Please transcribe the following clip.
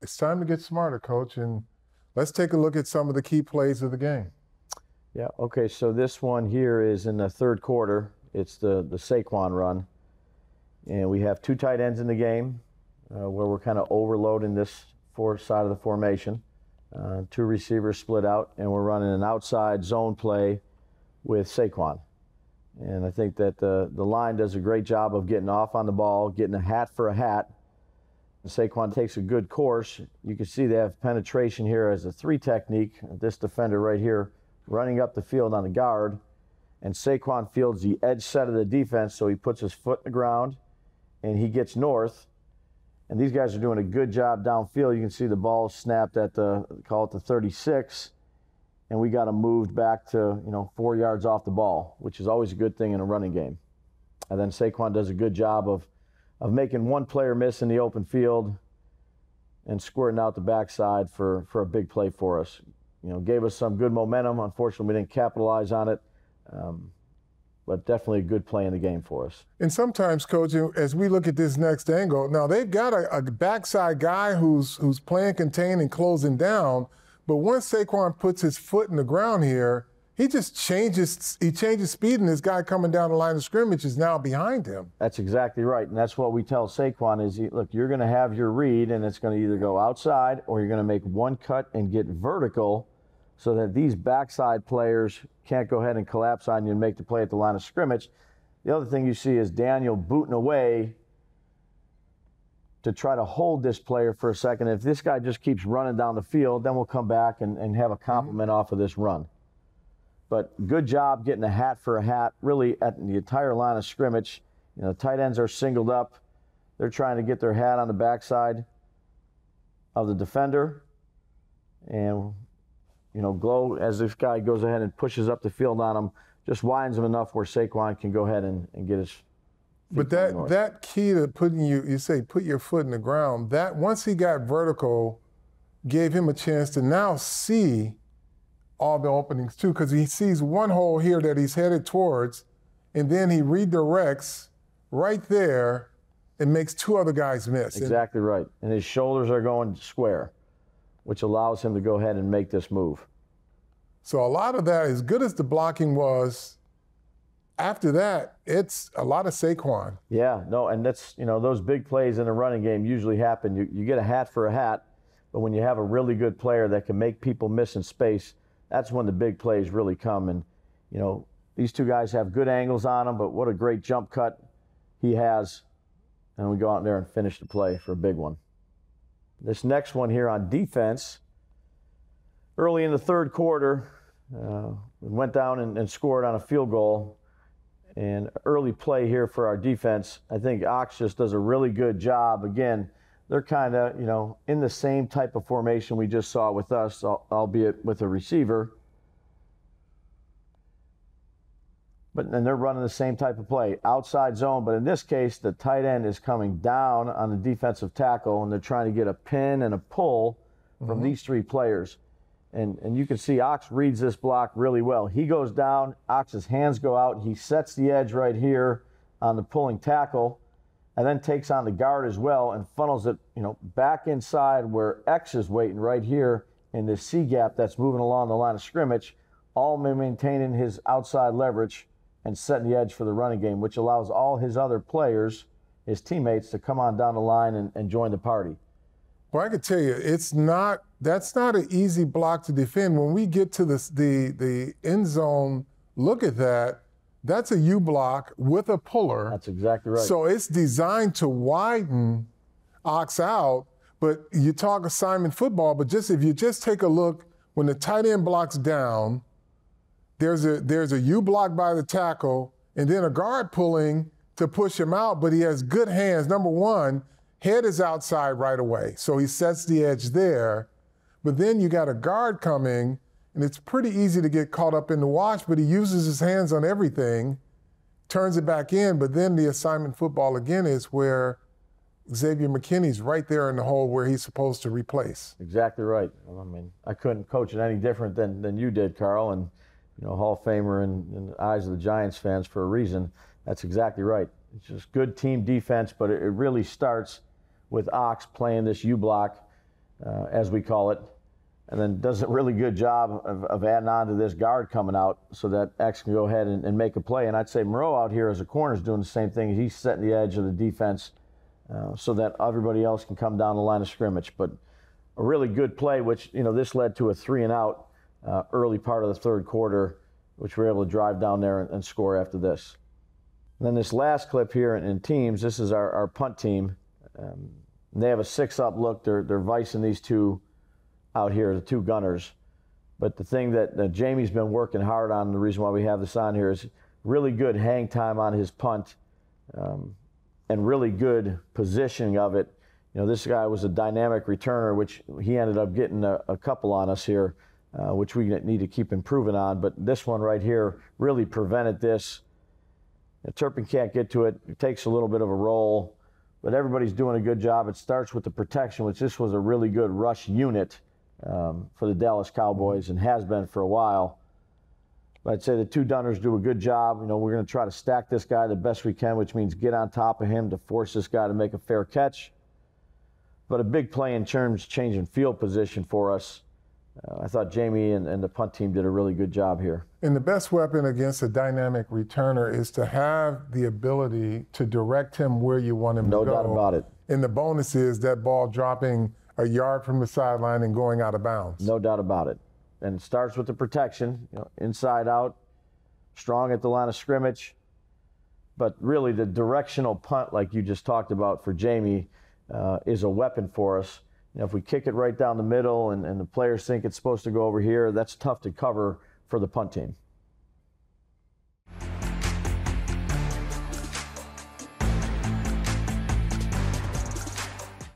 It's time to get smarter, Coach, and let's take a look at some of the key plays of the game. Yeah, okay, so this one here is in the third quarter. It's the Saquon run. And we have two tight ends in the game where we're kind of overloading this side of the formation. Two receivers split out, and we're running an outside zone play with Saquon. And I think that the line does a great job of getting off on the ball, getting a hat for a hat. And Saquon takes a good course. You can see they have penetration here as a 3 technique. This defender right here running up the field on the guard. And Saquon fields the edge set of the defense, so he puts his foot in the ground and he gets north. And these guys are doing a good job downfield. You can see the ball snapped at call it the 36. And we got him moved back to, 4 yards off the ball, which is always a good thing in a running game. And then Saquon does a good job of making one player miss in the open field and squirting out the backside for a big play for us. Gave us some good momentum. Unfortunately, we didn't capitalize on it, but definitely a good play in the game for us. And sometimes, Coach, as we look at this next angle, now they've got a backside guy who's playing contain and closing down, but once Saquon puts his foot in the ground here, he just changes speed, and this guy coming down the line of scrimmage is now behind him. That's exactly right, and that's what we tell Saquon is, look, you're going to have your read, and it's going to either go outside or you're going to make one cut and get vertical so that these backside players can't go ahead and collapse on you and make the play at the line of scrimmage. The other thing you see is Daniel booting away to try to hold this player for a second. If this guy just keeps running down the field, then we'll come back and have a compliment off of this run. But good job getting a hat for a hat, really at the entire line of scrimmage. Tight ends are singled up. They're trying to get their hat on the backside of the defender. And, Glow, as this guy goes ahead and pushes up the field on him, just winds him enough where Saquon can go ahead and get his feet. But that key to put your foot in the ground, that once he got vertical, gave him a chance to now see all the openings too, because he sees one hole here that he's headed towards, and then he redirects right there and makes 2 other guys miss. Exactly right. And his shoulders are going square, which allows him to go ahead and make this move. So a lot of that, as good as the blocking was, after that, it's a lot of Saquon. Yeah, no, and that's, those big plays in a running game usually happen. You get a hat for a hat, but when you have a really good player that can make people miss in space, that's when the big plays really come. And, these 2 guys have good angles on them, but what a great jump cut he has. And we go out there and finish the play for a big one. This next one here on defense, early in the third quarter, we went down and scored on a field goal. And early play here for our defense, I think Ox just does a really good job. Again, they're kind of, in the same type of formation we just saw with us, albeit with a receiver. But then they're running the same type of play, outside zone. But in this case, the tight end is coming down on the defensive tackle, and they're trying to get a pin and a pull from these 3 players. And you can see Ox reads this block really well. He goes down, Ox's hands go out, he sets the edge right here on the pulling tackle, and then takes on the guard as well and funnels it, back inside where X is waiting right here in this C gap that's moving along the line of scrimmage, all maintaining his outside leverage and setting the edge for the running game, which allows all his other players, his teammates, to come on down the line and join the party. Well, I can tell you, that's not an easy block to defend. When we get to the end zone, look at that. That's a U block with a puller. That's exactly right. So it's designed to widen Ox out. But you talk assignment football, but if you just take a look, when the tight end blocks down, there's a U block by the tackle, and then a guard pulling to push him out, but he has good hands. Number one, head is outside right away, so he sets the edge there. But then you got a guard coming, and it's pretty easy to get caught up in the wash, but he uses his hands on everything, turns it back in, but then the assignment football again is where Xavier McKinney's right there in the hole where he's supposed to replace. Exactly right. I mean, I couldn't coach it any different than you did, Carl, and Hall of Famer in the eyes of the Giants fans for a reason. That's exactly right. It's just good team defense, but it really starts with Ox playing this U block as we call it, and then does a really good job of adding on to this guard coming out so that X can go ahead and make a play. And I'd say Moreau out here as a corner is doing the same thing. He's setting the edge of the defense so that everybody else can come down the line of scrimmage. But a really good play, which, this led to a 3-and-out early part of the third quarter, which we were able to drive down there and score after this. And then this last clip here in teams, this is our punt team. They have a 6-up look. They're vicing these two out here, the two gunners. But the thing that Jamie's been working hard on, the reason why we have this on here, is really good hang time on his punt and really good positioning of it. This guy was a dynamic returner, which he ended up getting a couple on us here, which we need to keep improving on. But this one right here really prevented this. Turpin can't get to it. It takes a little bit of a roll, but everybody's doing a good job. It starts with the protection, which this was a really good rush unit for the Dallas Cowboys and has been for a while. But I'd say the two Dunners do a good job. We're going to try to stack this guy the best we can, which means get on top of him to force this guy to make a fair catch. But a big play in terms of changing field position for us. I thought Jamie and the punt team did a really good job here. And the best weapon against a dynamic returner is to have the ability to direct him where you want him to go. No doubt about it. And the bonus is that ball dropping a yard from the sideline and going out of bounds. No doubt about it. And it starts with the protection, inside out, strong at the line of scrimmage. But really the directional punt, like you just talked about for Jamie, is a weapon for us. If we kick it right down the middle and the players think it's supposed to go over here, that's tough to cover for the punt team.